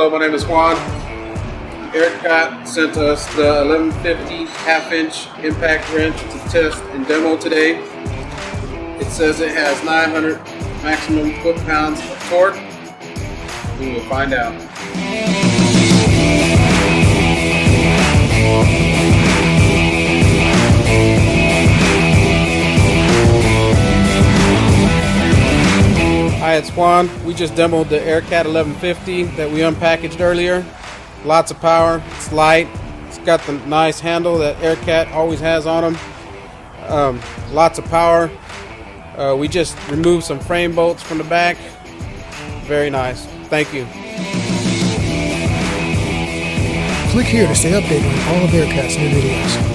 Hello, my name is Juan. AIRCAT sent us the 1150 half-inch impact wrench to test and demo today. It says it has 900 maximum foot-pounds of torque. We will find out. Hi, it's Juan. We just demoed the AIRCAT 1150 that we unpackaged earlier. Lots of power, it's light, it's got the nice handle that AIRCAT always has on them. Lots of power. We just removed some frame bolts from the back. Very nice. Thank you. Click here to stay updated on all of AIRCAT's new videos.